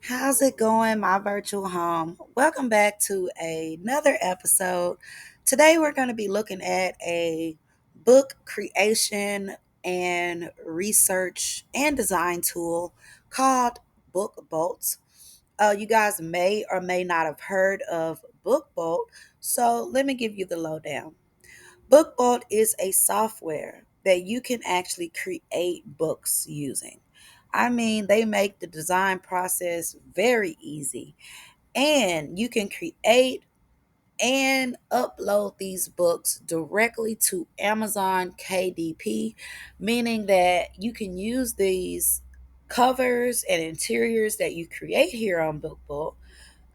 How's it going, my virtual home? Welcome back to another episode. Today, we're going to be looking at a book creation and research and design tool called Book Bolt. You guys may or may not have heard of Book Bolt, so let me give you the lowdown. BookBolt is a software that you can actually create books using. I mean, they make the design process very easy, and you can create and upload these books directly to Amazon KDP, meaning that you can use these covers and interiors that you create here on BookBolt.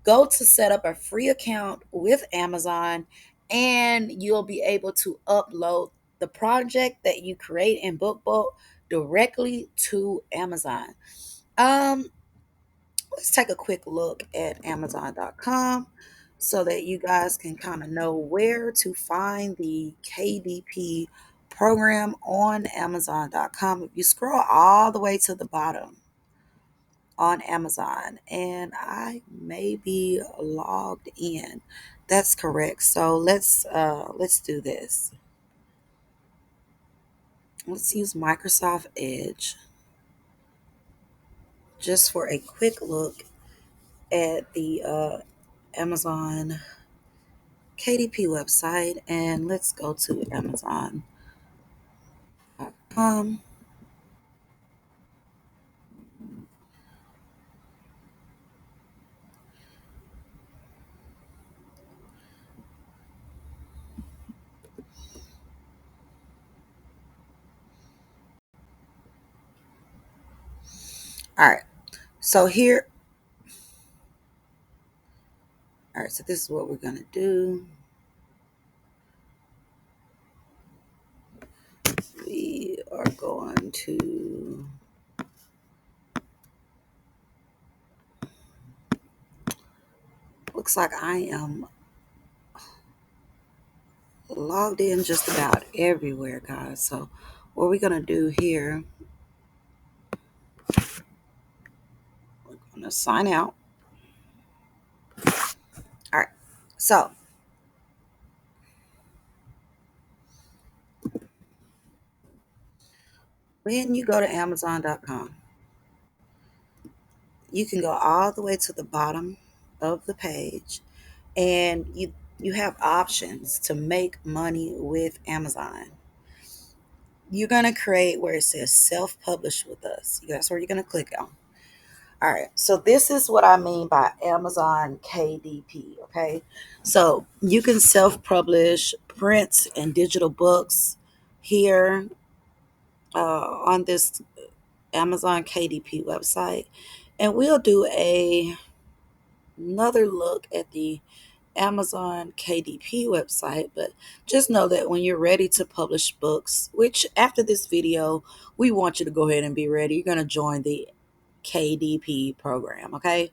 Go to set up a free account with Amazon, and you'll be able to upload the project that you create in BookBolt directly to Amazon. Um, let's take a quick look at Amazon.com so that you guys can kind of know where to find the KDP program on Amazon.com. If you scroll all the way to the bottom, on Amazon, and I may be logged in. That's correct. So let's do this. Let's use Microsoft Edge just for a quick look at the Amazon KDP website, and let's go to Amazon.com. All right. So here, all right. So this is what we're gonna do. We are going to. Looks like I am logged in just about everywhere, guys. So what we're gonna do here, we're gonna sign out. All right. So when you go to Amazon.com, you can go all the way to the bottom of the page, and you have options to make money with Amazon. You're gonna create where it says self-publish with us. That's where you're gonna click on. All right, so this is what I mean by Amazon KDP, okay? So you can self publish prints and digital books here on this Amazon KDP website. And we'll do another look at the Amazon KDP website, but just know that when you're ready to publish books, which after this video, we want you to go ahead and be ready, you're going to join the KDP program, okay?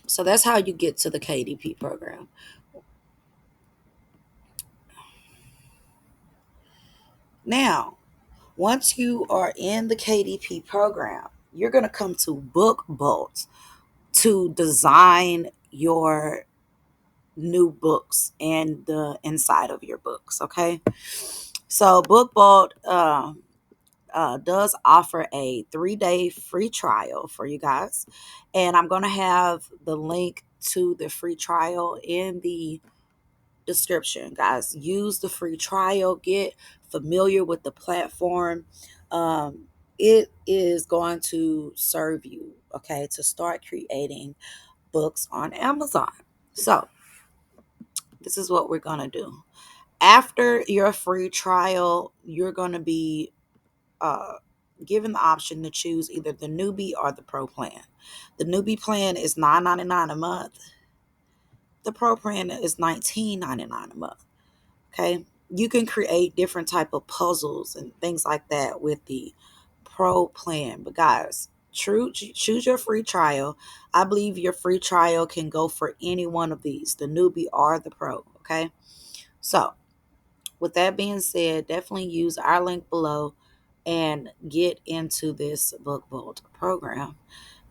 So that's how you get to the KDP program. Now, once you are in the KDP program, you're going to come to Book Bolt to design your new books and the inside of your books. Okay. So, Book Bolt does offer a 3-day free trial for you guys. And I'm going to have the link to the free trial in the description, guys. Use the free trial, get familiar with the platform. It is going to serve you, okay, to start creating books on Amazon. So this is what we're going to do. After your free trial, you're going to be uh, given the option to choose either the newbie or the pro plan. The newbie plan is $9.99 a month. The pro plan is $19.99 a month. Okay, you can create different type of puzzles and things like that with the pro plan. But guys, choose your free trial. I believe your free trial can go for any one of these, the newbie or the pro. Okay, so with that being said, definitely use our link below and get into this Book Vault program.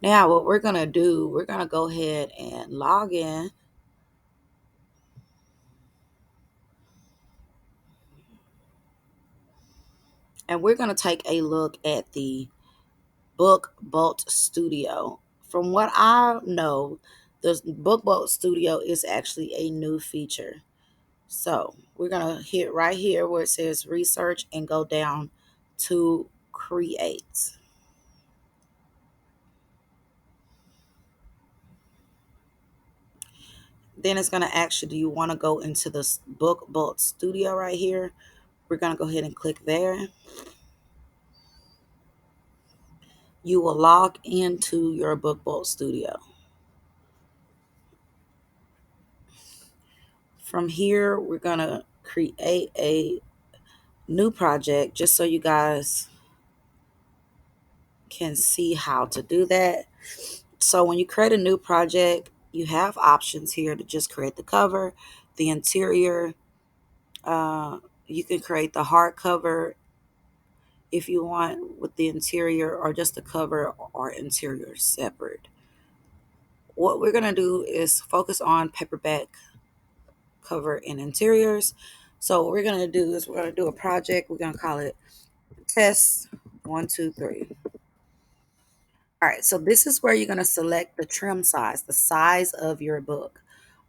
Now, what we're going to do, we're going to go ahead and log in. And we're going to take a look at the Book Bolt Studio. From what I know, the Book Bolt Studio is actually a new feature. So we're going to hit right here where it says research and go down to create. Then it's going to ask you, do you want to go into the Book Bolt Studio right here? We're going to go ahead and click there. You will log into your Book Bolt Studio. From here, we're going to create a new project just so you guys can see how to do that. So when you create a new project, you have options here to just create the cover, the interior. Uh, you can create the hardcover if you want with the interior, or just the cover or interior separate. What we're going to do is focus on paperback cover and interiors. So what we're going to do is we're going to do a project. We're going to call it test 1, 2, 3. All right, so this is where you're going to select the trim size, the size of your book.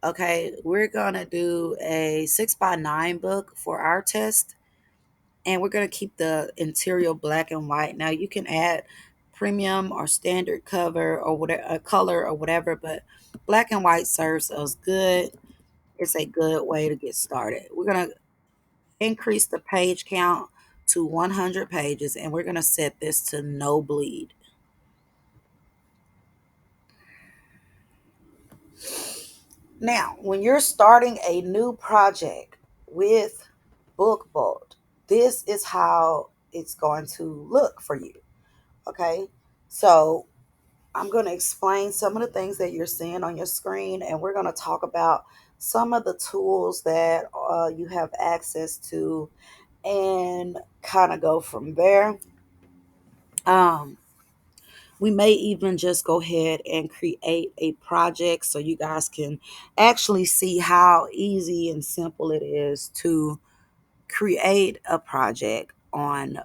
Okay, we're going to do a 6x9 book for our test, and we're going to keep the interior black and white. Now, you can add premium or standard cover or whatever, a color or whatever, but black and white serves us good. It's a good way to get started. We're going to increase the page count to 100 pages, and we're going to set this to no bleed. Now, when you're starting a new project with BookBolt, this is how it's going to look for you. Okay, so I'm going to explain some of the things that you're seeing on your screen, and we're going to talk about some of the tools that you have access to and kind of go from there. Um, we may even just go ahead and create a project so you guys can actually see how easy and simple it is to create a project on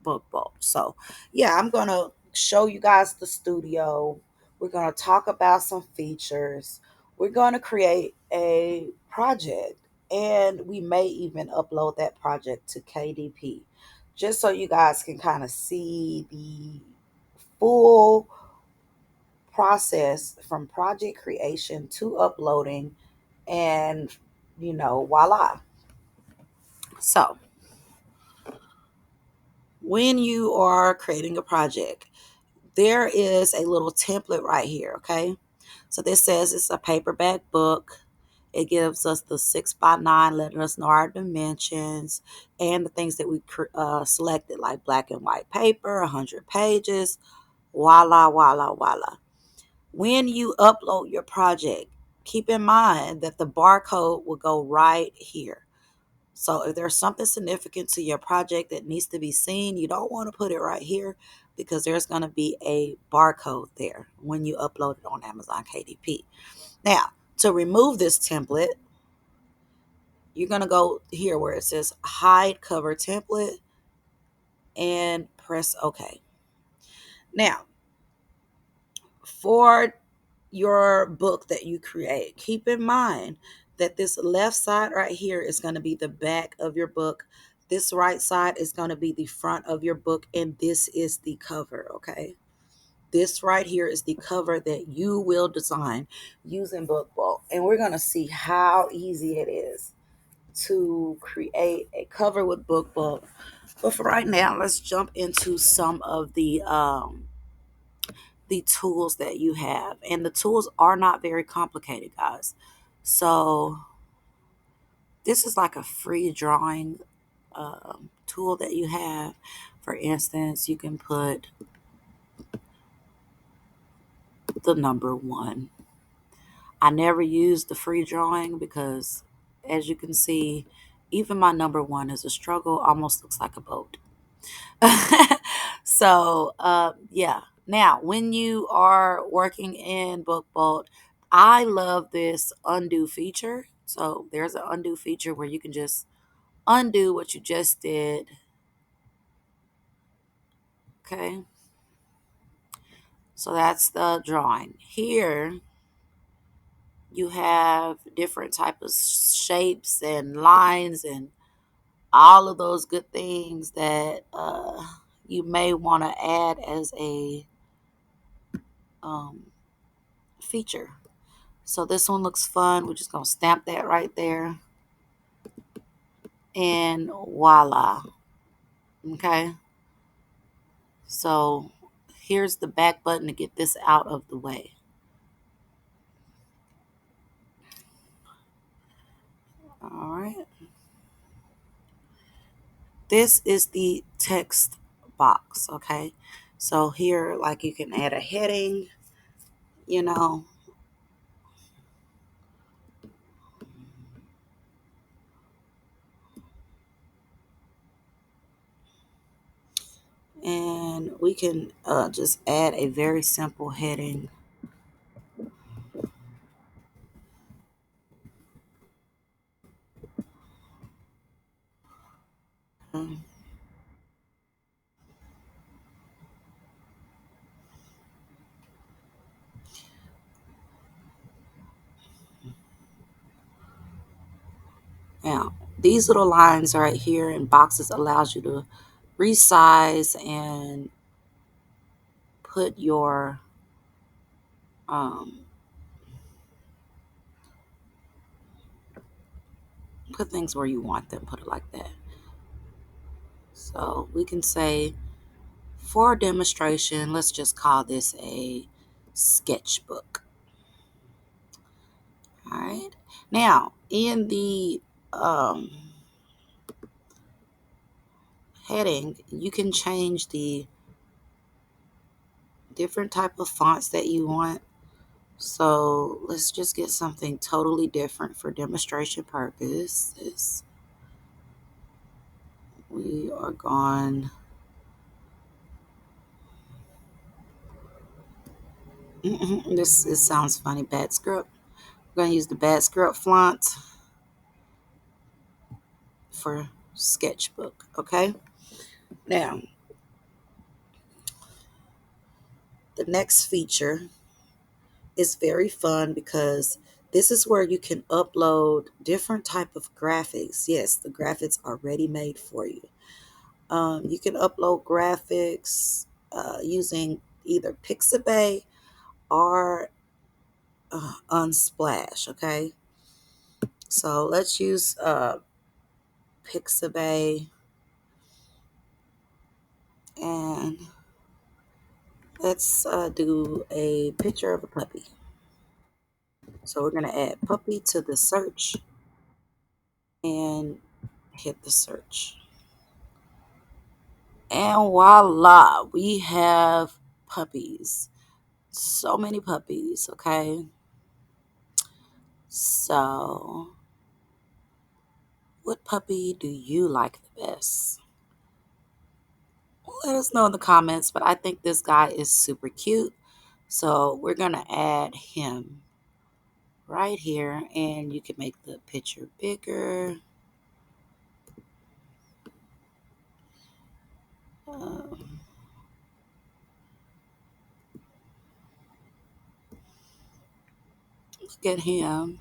BookBolt. So, yeah, I'm going to show you guys the studio. We're going to talk about some features. We're going to create a project, and we may even upload that project to KDP just so you guys can kind of see the full process from project creation to uploading, and voila. So when you are creating a project, there is a little template right here. Okay, so this says it's a paperback book. It gives us the 6x9, letting us know our dimensions and the things that we selected, like black and white paper, 100 pages. Voila, voila, voila. When you upload your project, keep in mind that the barcode will go right here. So if there's something significant to your project that needs to be seen, you don't want to put it right here because there's going to be a barcode there when you upload it on Amazon KDP. Now, to remove this template, you're going to go here where it says hide cover template and press OK. Now, for your book that you create, keep in mind that this left side right here is going to be the back of your book. This right side is going to be the front of your book, and this is the cover. Okay, this right here is the cover that you will design using BookBolt, and we're going to see how easy it is to create a cover with BookBolt. But for right now, let's jump into some of the tools that you have. And the tools are not very complicated, guys. So this is like a free drawing tool that you have. For instance, you can put the number 1. I never use the free drawing because, as you can see, even my number 1 is a struggle, almost looks like a boat. So, yeah. Now, when you are working in BookBolt, I love this undo feature. So there's an undo feature where you can just undo what you just did. Okay. So that's the drawing. Here you have different type of shapes and lines and all of those good things that you may want to add as a um, feature. So this one looks fun. We're just going to stamp that right there. And voila. Okay. So here's the back button to get this out of the way. All right. This is the text box. Okay. So here, like you can add a heading, you know, and we can just add a very simple heading. Um, Now, these little lines right here in boxes allows you to resize and put your um, put things where you want them. Put it like that. So we can say for demonstration, let's just call this a sketchbook. All right. Now, in the um, heading, you can change the different type of fonts that you want. So let's just get something totally different for demonstration purposes. We are going. This sounds funny. Bad script. We're going to use the bad script font for sketchbook. Okay. Now, the next feature is very fun because this is where you can upload different type of graphics. Yes, the graphics are ready made for you. You can upload graphics using either Pixabay or Unsplash. Okay, so let's use Pixabay, and let's do a picture of a puppy. So we're going to add puppy to the search and hit the search. And voila, we have puppies. So many puppies, okay? So, what puppy do you like the best? Let us know in the comments, but I think this guy is super cute. So, we're going to add him right here, and you can make the picture bigger. Um, look at him.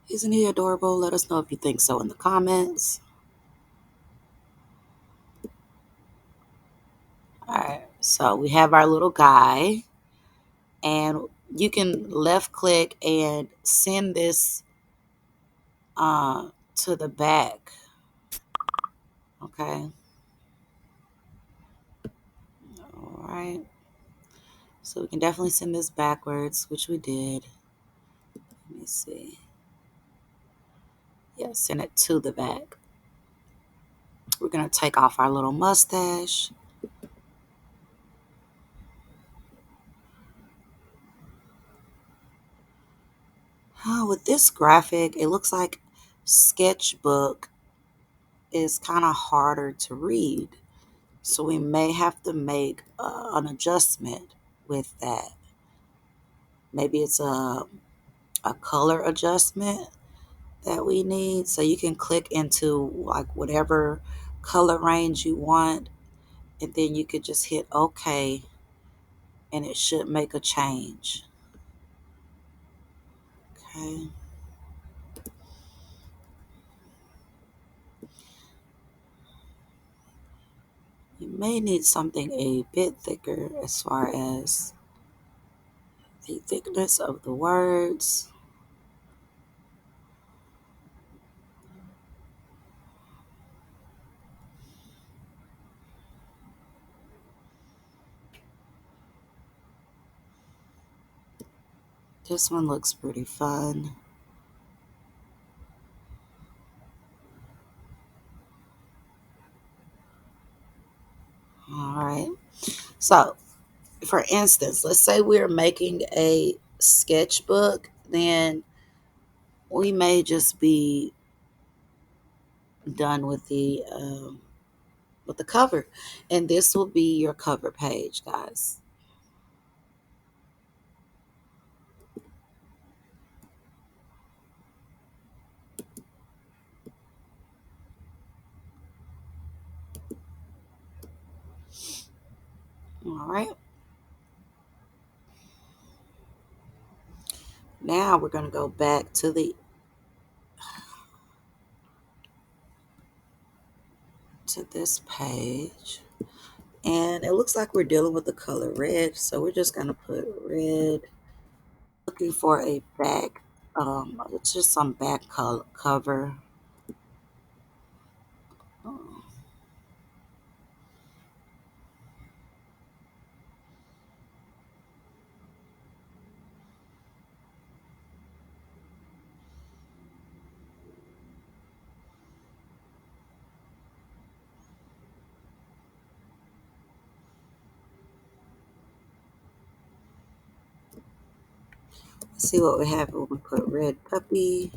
Isn't he adorable? Let us know if you think so in the comments. All right, so we have our little guy, and you can left click and send this to the back. Okay, all right. So we can definitely send this backwards, which we did. Let me see. Yeah, send it to the back. We're gonna take off our little mustache. With this graphic, it looks like sketchbook is kind of harder to read. So we may have to make an adjustment with that. Maybe it's a color adjustment that we need. So you can click into like whatever color range you want, and then you could just hit OK, and it should make a change. Okay. You may need something a bit thicker as far as the thickness of the words. This one looks pretty fun. All right. So, for instance, let's say we're making a sketchbook, then we may just be done with the cover, and this will be your cover page, guys. All right. Now we're going to go back to this page. And it looks like we're dealing with the color red, so we're just going to put red. Looking for a back, it's just some back cover. Let's see what we have when we put red puppy.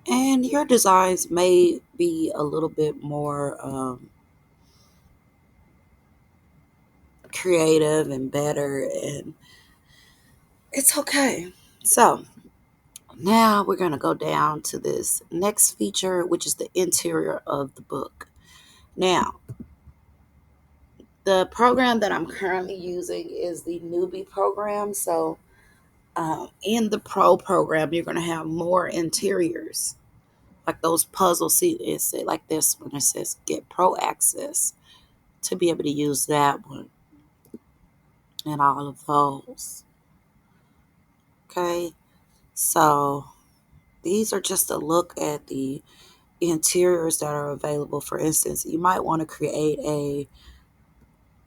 And your designs may be a little bit more creative and better, and it's okay. So now we're going to go down to this next feature, which is the interior of the book. Now, the program that I'm currently using is the newbie program. So, in the pro program, you're going to have more interiors, like those puzzle seats. It's like this one. It says get pro access to be able to use that one and all of those. Okay, so these are just a look at the interiors that are available. For instance, you might want to create a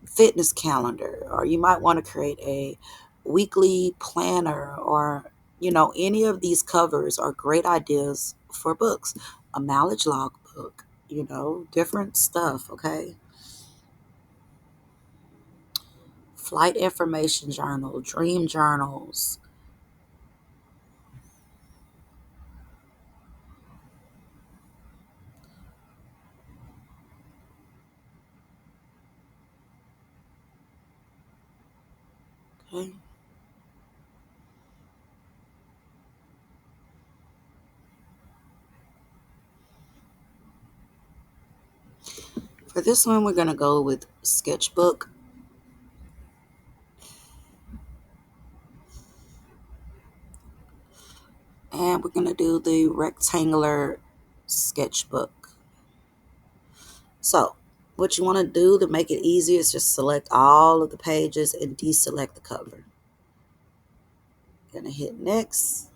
fitness calendar, or you might want to create a weekly planner, or any of these covers are great ideas for books. A mileage log book, different stuff. Okay, flight information journal, dream journals. Okay. For this one, we're going to go with sketchbook. And we're going to do the rectangular sketchbook. So, what you want to do to make it easy is just select all of the pages and deselect the cover. Going to hit next.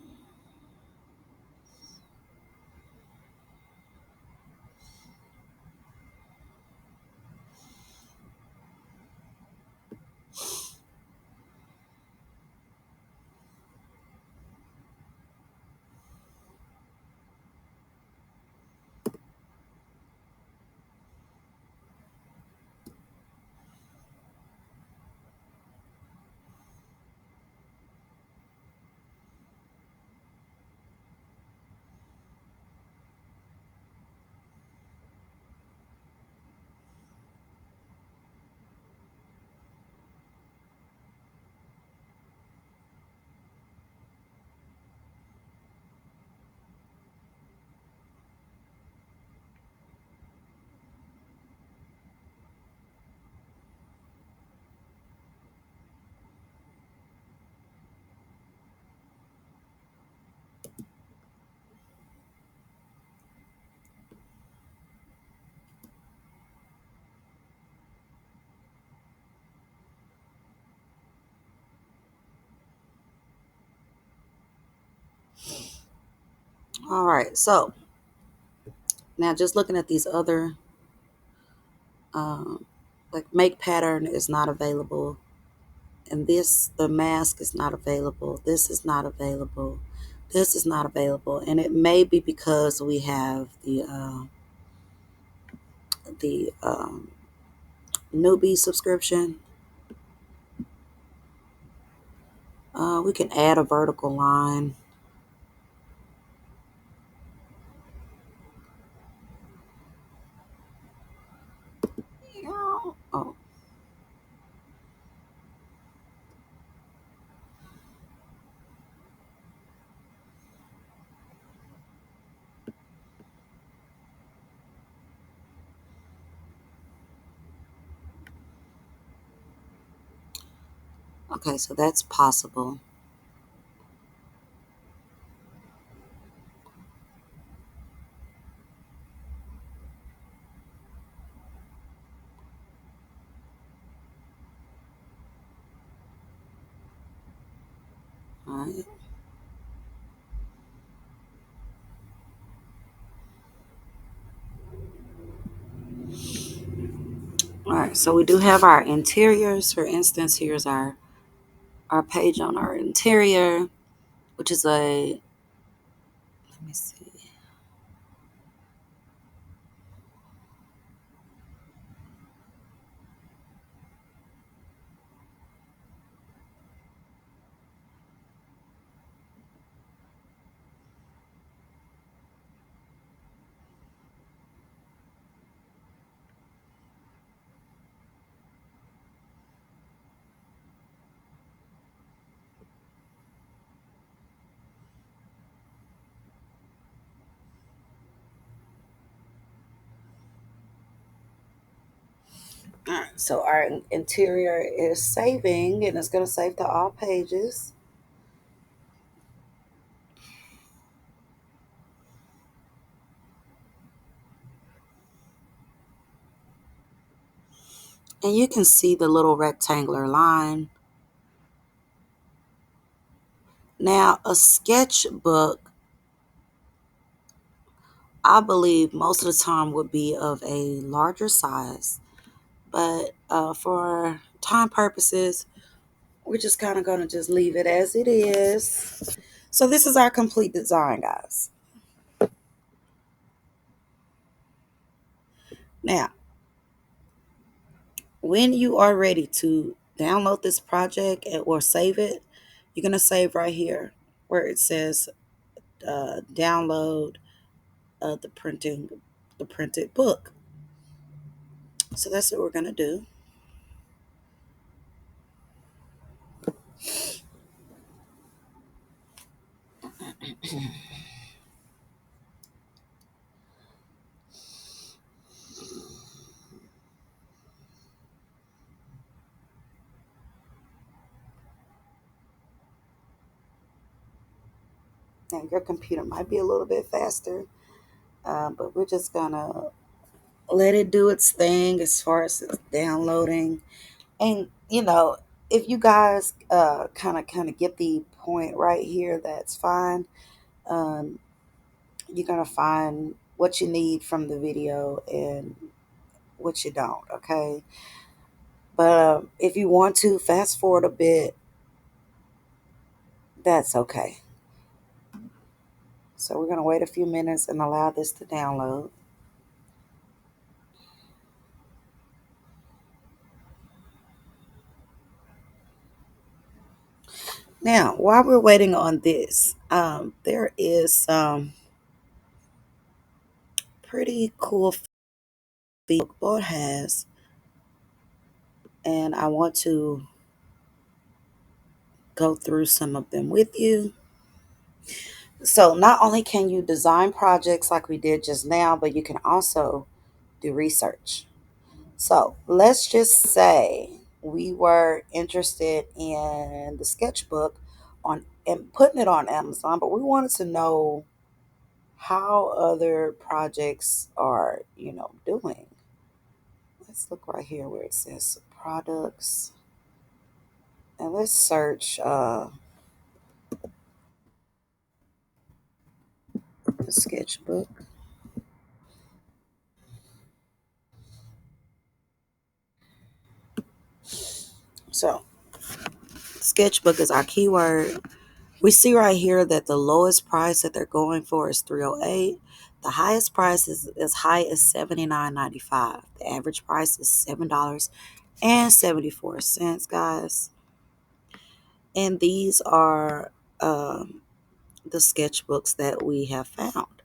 All right, so now just looking at these other, um, like make pattern is not available. And this, the mask is not available. This is not available. This is not available. And it may be because we have the newbie subscription. We can add a vertical line. Oh, okay, so that's possible. All right. All right, so we do have our interiors. For instance, here's our page on our interior, which is a, let me see. All right, so our interior is saving and it's going to save to all pages. And you can see the little rectangular line. Now, a sketchbook, I believe most of the time would be of a larger size. But for time purposes, we're just kind of going to just leave it as it is. So this is our complete design, guys. Now, when you are ready to download this project or save it, you're going to save right here where it says download the printed book. So that's what we're going to do. And your computer might be a little bit faster, but we're just gonna let it do its thing as far as it's downloading. And if you guys kind of get the point right here, that's fine. Um, you're gonna find what you need from the video and what you don't. Okay, but if you want to fast forward a bit, that's okay. So we're gonna wait a few minutes and allow this to download. Now, while we're waiting on this, there is some pretty cool feedback has, and I want to go through some of them with you. So, not only can you design projects like we did just now, but you can also do research. So, let's just say we were interested in the sketchbook on and putting it on Amazon, but we wanted to know how other projects are, doing. Let's look right here where it says products, and let's search the sketchbook. So, sketchbook is our keyword. We see right here that the lowest price that they're going for is 308. The highest price is as high as 79.95. The average price is $7.74, guys. And these are the sketchbooks that we have found.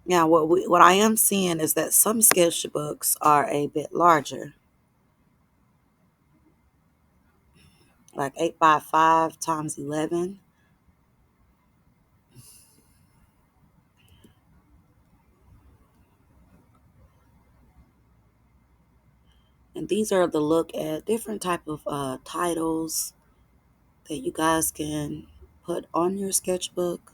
Now, what I am seeing is that some sketchbooks are a bit larger, like 8 by 5 times 11. And these are the look at different type of titles that you guys can put on your sketchbook.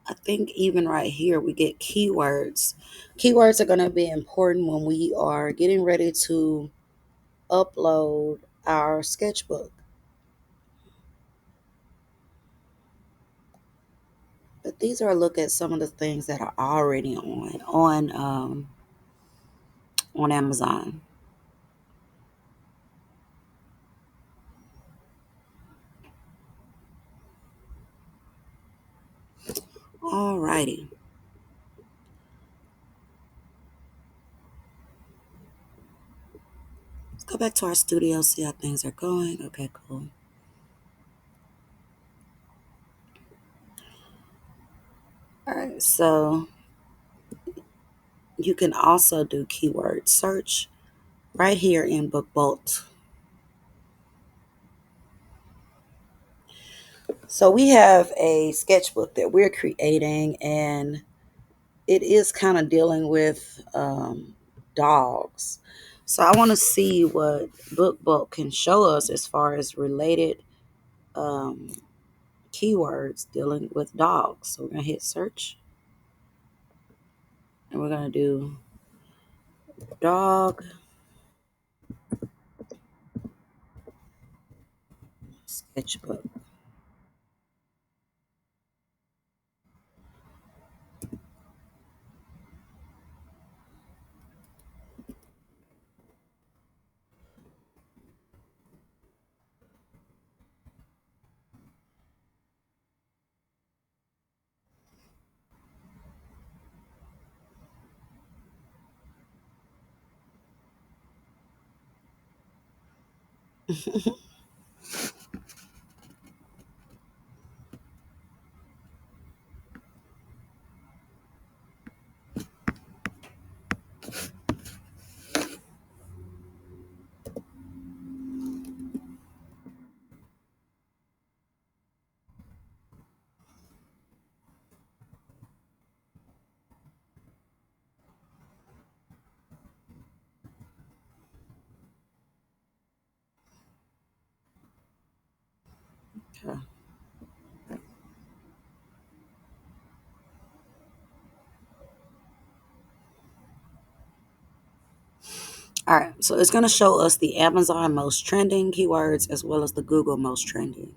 I think even right here we get keywords. Keywords are going to be important when we are getting ready to upload our sketchbook. But these are a look at some of the things that are already on Amazon. Alrighty, let's go back to our studio, see how things are going. Okay, cool. All right, so you can also do keyword search right here in BookBolt. So we have a sketchbook that we're creating, and it is kind of dealing with dogs. So I want to see what BookBolt can show us as far as related um, keywords dealing with dogs. So we're going to hit search, and we're going to do dog sketchbook. Okay. All right, so it's going to show us the Amazon most trending keywords as well as the Google most trending.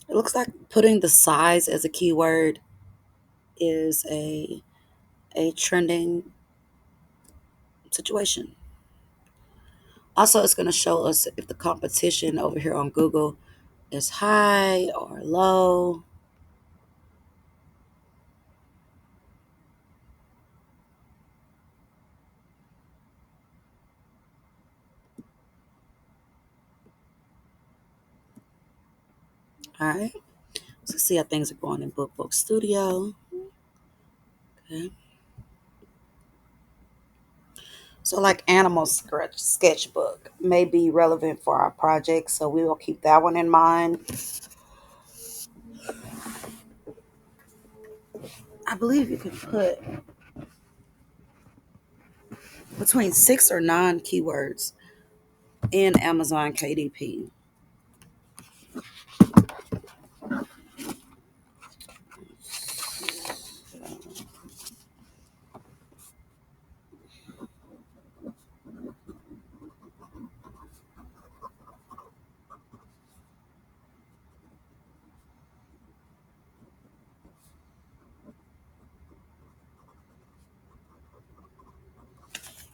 It looks like putting the size as a keyword is a trending situation. Also, it's going to show us if the competition over here on Google is high or low. All right, so see how things are going in BookBook Studio. Okay. So, like animal sketchbook may be relevant for our project, so we will keep that one in mind. I believe you can put between 6 or 9 keywords in Amazon KDP.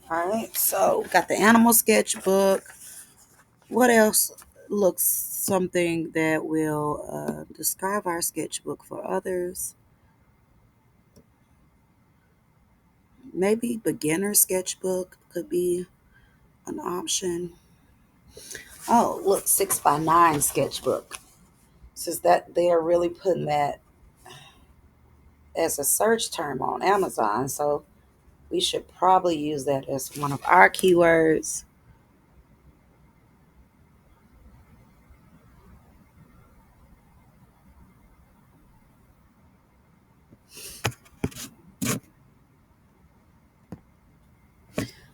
All right, so got the animal sketchbook. What else looks something that will describe our sketchbook for others? Maybe beginner sketchbook could be an option. Oh, look, 6x9 sketchbook. Says that they are really putting that as a search term on Amazon. So we should probably use that as one of our keywords.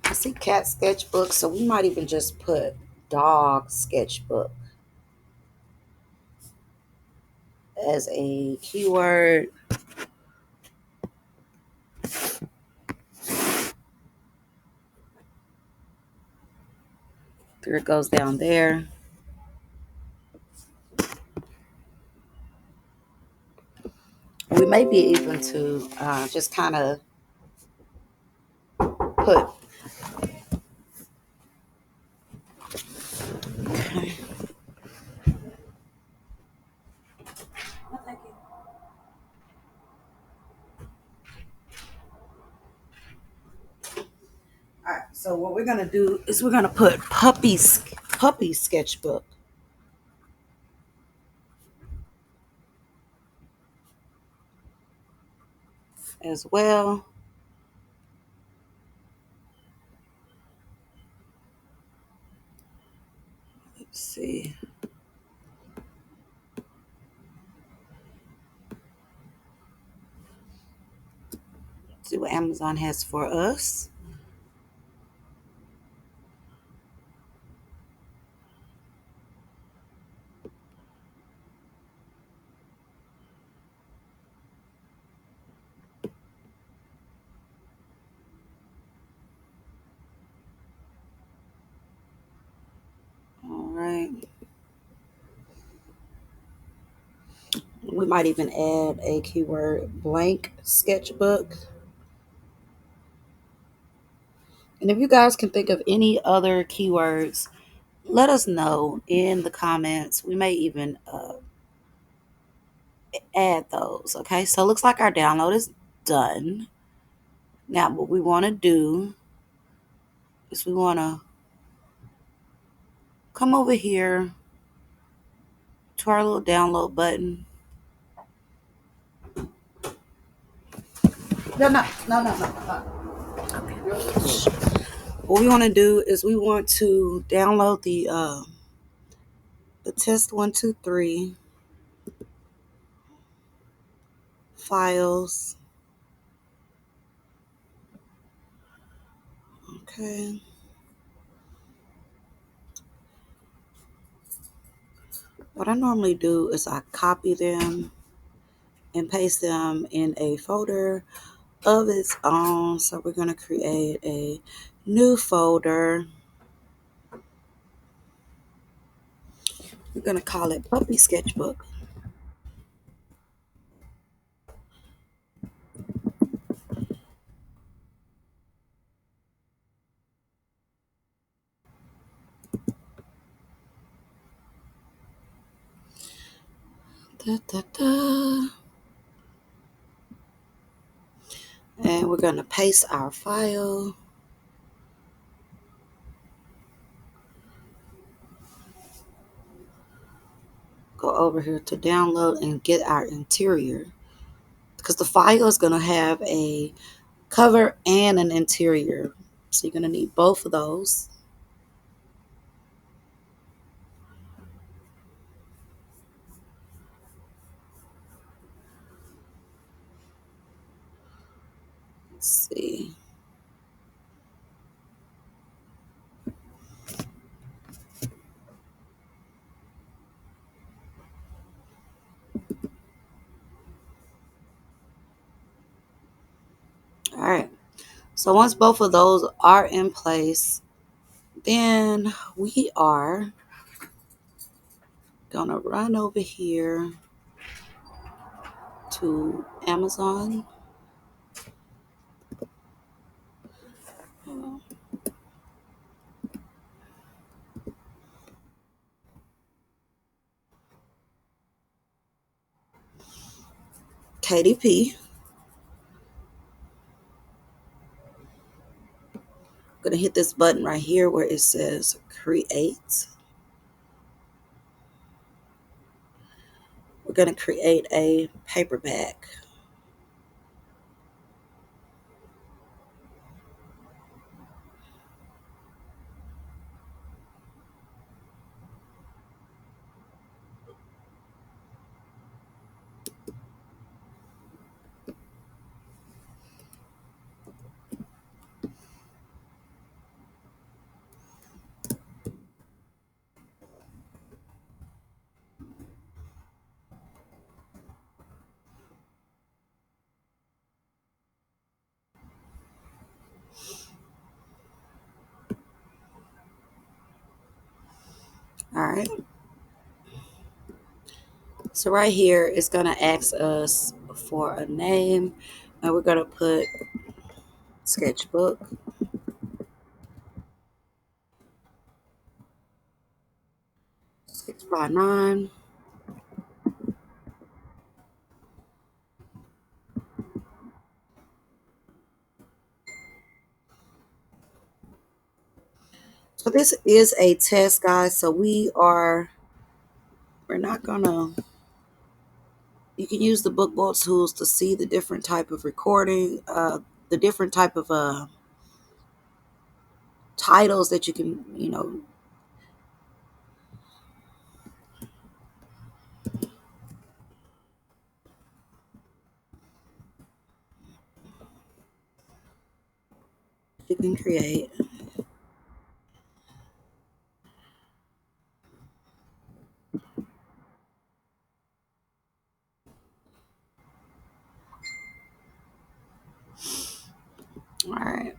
I see cat sketchbook, so we might even just put dog sketchbook as a keyword. There it goes down there. We may be able to just kind of put. All right, so what we're gonna do is we're gonna put puppy sketchbook as well. Let's see. See what Amazon has for us. All right. We might even add a keyword blank sketchbook. And if you guys can think of any other keywords, let us know in the comments. We may even add those. Okay, so it looks like our download is done. Now, what we want to do is we want to come over here to our little download button. No, no, no, no, no, no. What we want to do is we want to download the test 123 files. Okay. What I normally do is I copy them and paste them in a folder of its own. So we're going to create a new folder. We're going to call it Puppy Sketchbook. Da, da, da. And we're going to paste our file. Go over here to download and get our interior. Because the file is going to have a cover and an interior. So you're going to need both of those. Let's see. All right. So once both of those are in place, then we are going to run over here to Amazon. KDP. I'm going to hit this button right here where it says create. We're going to create a paperback. All right. So right here, it's going to ask us for a name, and we're going to put sketchbook. 6x9. So this is a test, guys. So we're not gonna, you can use the bookboard tools to see the different type of recording, the different type of titles that you can, you can create. All right.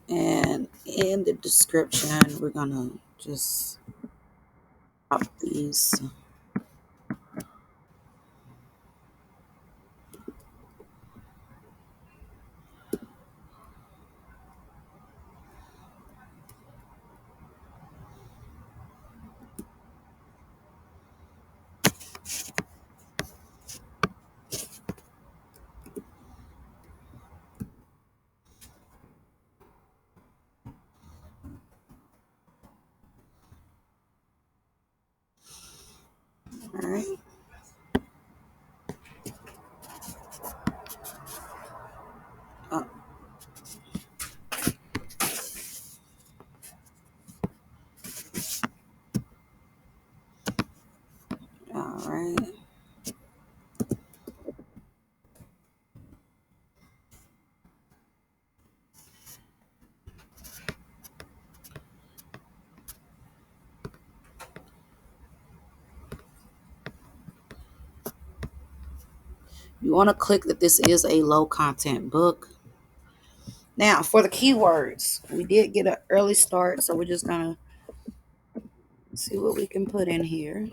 And in the description, we're gonna just pop these. All right. Uh, You want to click that this is a low content book. Now, for the keywords, we did get an early start, so we're just going to see what we can put in here.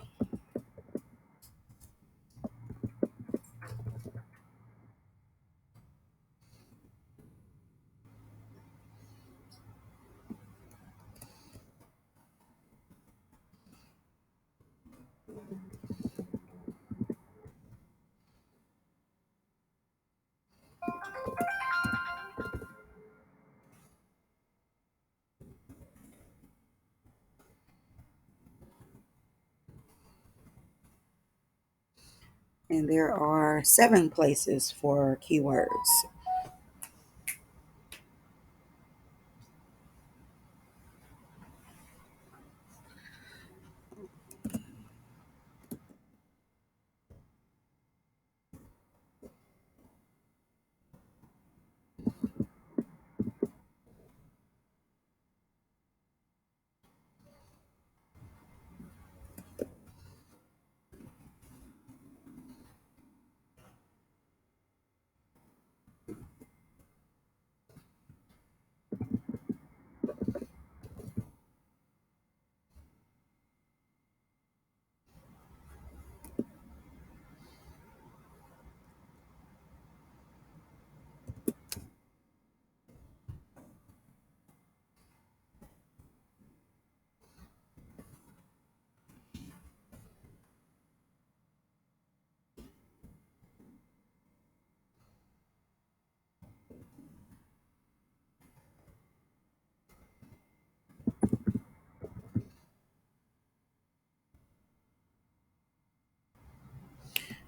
And there are 7 places for keywords.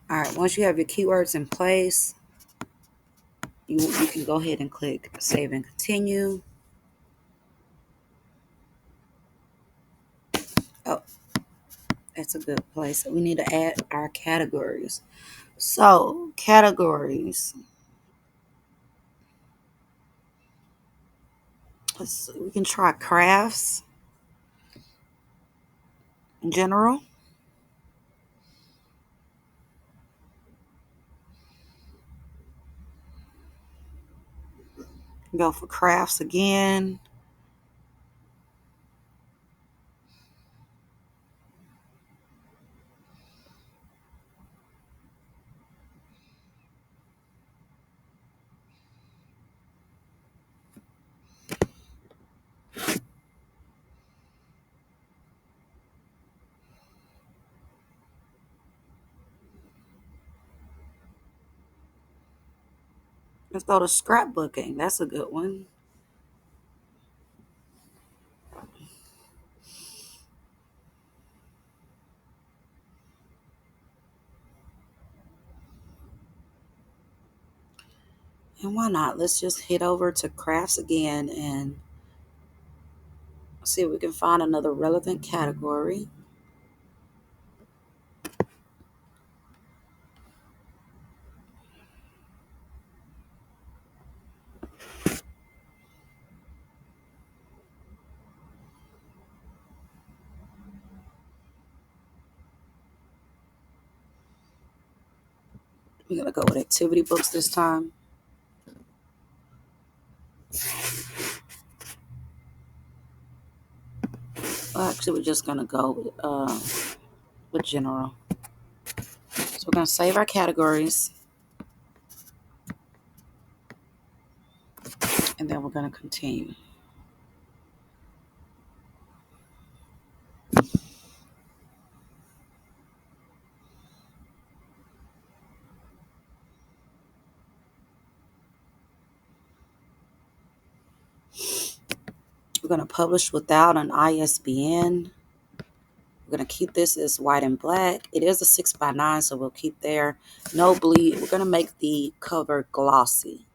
All right, once you have your keywords in place, you can go ahead and click Save and Continue. Oh, that's a good place. We need to add our categories. So, categories. Let's see, we can try crafts in general. Go for crafts again. Let's go to scrapbooking. That's a good one. And why not? Let's just head over to crafts again and see if we can find another relevant category. We're going to go with activity books this time. Well, actually, we're just going to go with general. So we're going to save our categories. And then we're going to continue. We're going to publish without an ISBN. We're going to keep this as white and black. It is a 6x9, so we'll keep there. No bleed. We're going to make the cover glossy.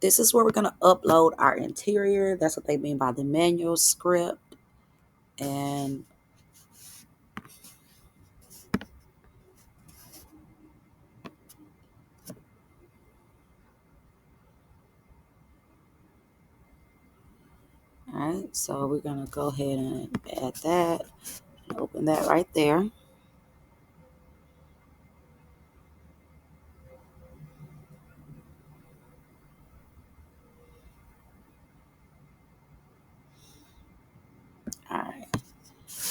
This is where we're going to upload our interior. That's what they mean by the manual script. And all right, so we're going to go ahead and add that and open that right there.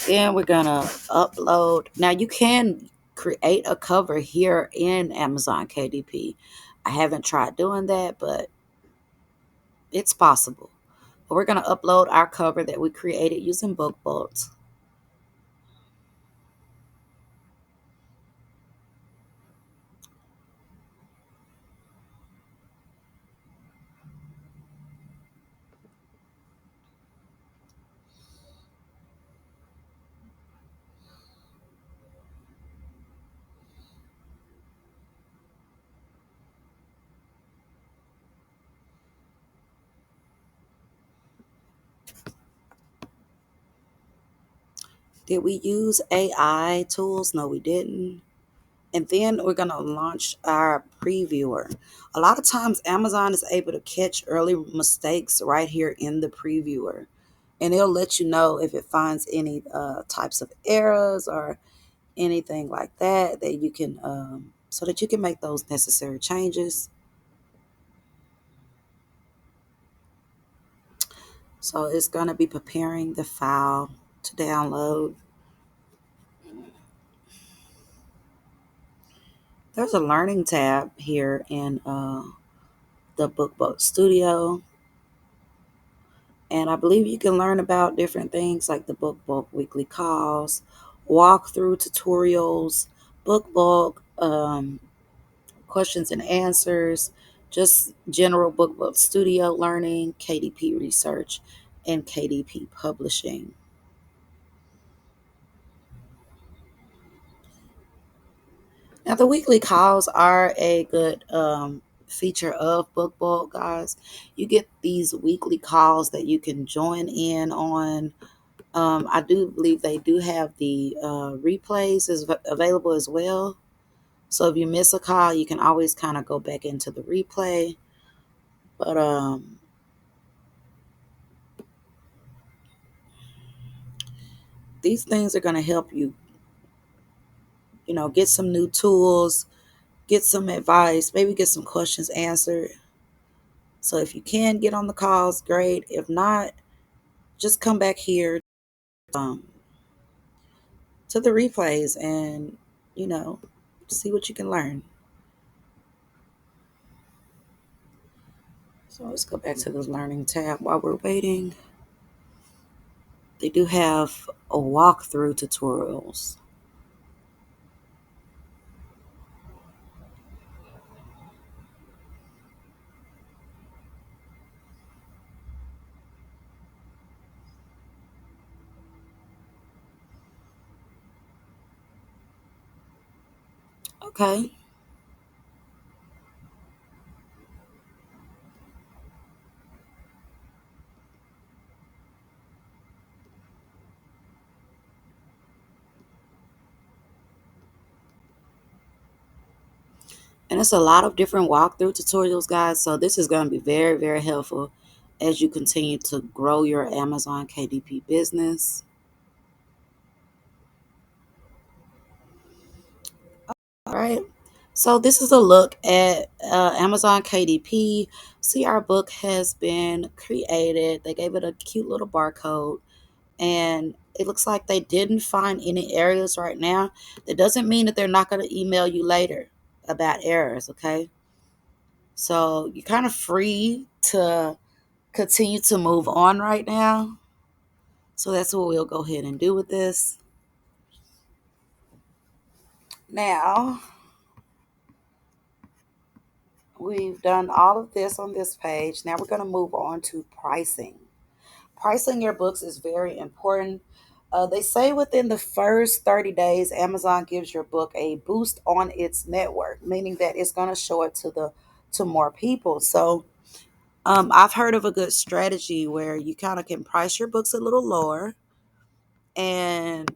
Then we're gonna upload. Now you can create a cover here in Amazon KDP. I haven't tried doing that, but it's possible. But we're gonna upload our cover that we created using BookBolt. Did we use AI tools? No, we didn't. And then we're going to launch our previewer. A lot of times Amazon is able to catch early mistakes right here in the previewer. And it'll let you know if it finds any types of errors or anything like that that you can, so that you can make those necessary changes. So it's going to be preparing the file to download. There's a learning tab here in the BookBoat Studio. And I believe you can learn about different things like the BookBook weekly calls, walkthrough tutorials, BookBook questions and answers, just general BookBook Studio learning, KDP research, and KDP publishing. Now, the weekly calls are a good feature of BookBook, guys. You get these weekly calls that you can join in on. I do believe they do have the replays is available as well. So if you miss a call, you can always kind of go back into the replay. But these things are going to help you, get some new tools, get some advice, maybe get some questions answered. So if you can get on the calls, great. If not, just come back here um, to the replays and, you know, see what you can learn. So let's go back to the learning tab while we're waiting. They do have a walkthrough tutorials. Okay. And it's a lot of different walkthrough tutorials, guys. So this is going to be very, very helpful as you continue to grow your Amazon KDP business. All right. So this is a look at Amazon KDP. See, our book has been created. They gave it a cute little barcode, and it looks like they didn't find any errors right now. That doesn't mean that they're not going to email you later about errors, okay? So you're kind of free to continue to move on right now. So that's what we'll go ahead and do with this. Now, we've done all of this on this page. Now we're going to move on to pricing. Pricing your books is very important. They say within the first 30 days, Amazon gives your book a boost on its network, meaning that it's going to show it to more people. So I've heard of a good strategy where you kind of can price your books a little lower, and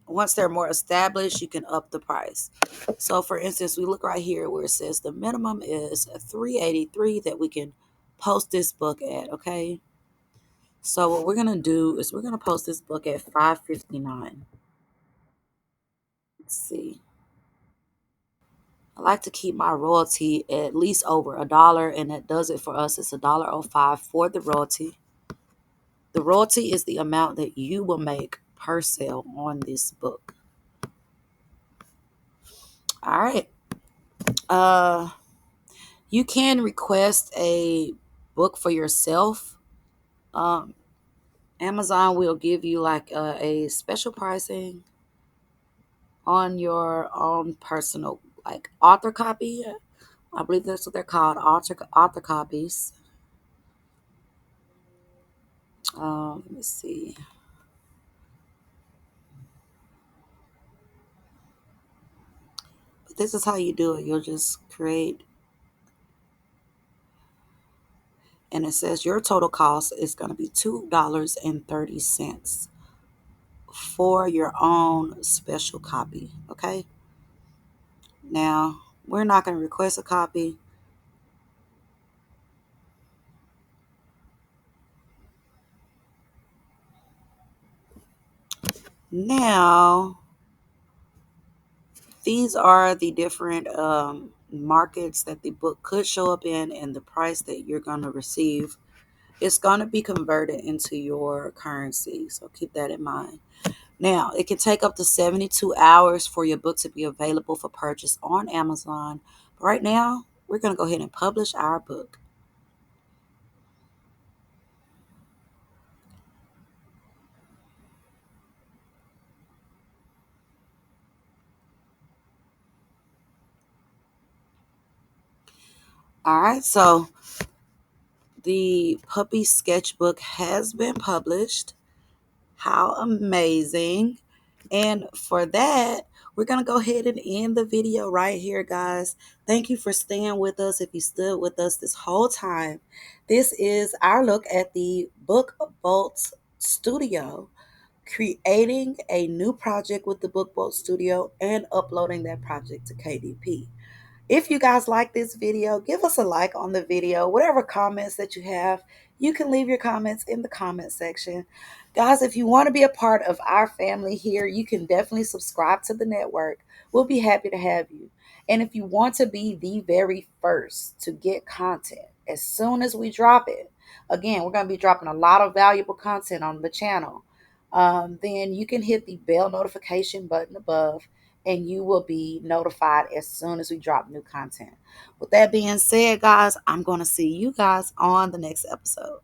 once they're more established, you can up the price. So for instance, we look right here where it says the minimum is $383 that we can post this book at, okay? So what we're going to do is we're going to post this book at $5.59. Let's see. I like to keep my royalty at least over $1, and that does it for us. It's $1.05 for the royalty. The royalty is the amount that you will make per sale on this book. All right. Uh, you can request a book for yourself. Um, Amazon will give you like a special pricing on your own personal like author copy. I believe that's what they're called, author copies. Let me see. But this is how you do it. You'll just create, and it says your total cost is going to be $2.30 for your own special copy. Okay. Now we're not going to request a copy. Now these are the different markets that the book could show up in, and the price that you're going to receive. It's going to be converted into your currency. So keep that in mind. Now, it can take up to 72 hours for your book to be available for purchase on Amazon. But right now, we're going to go ahead and publish our book. All right, so the puppy sketchbook has been published. How amazing. And for that, we're going to go ahead and end the video right here, guys. Thank you for staying with us. If you stood with us this whole time, this is our look at the Book Bolts Studio, creating a new project with the Book Bolt Studio and uploading that project to KDP. If you guys like this video, give us a like on the video. Whatever comments that you have, you can leave your comments in the comment section. Guys, if you want to be a part of our family here, you can definitely subscribe to the network. We'll be happy to have you. And if you want to be the very first to get content as soon as we drop it, again, we're going to be dropping a lot of valuable content on the channel. Then you can hit the bell notification button above and you will be notified as soon as we drop new content. With that being said, guys, I'm going to see you guys on the next episode.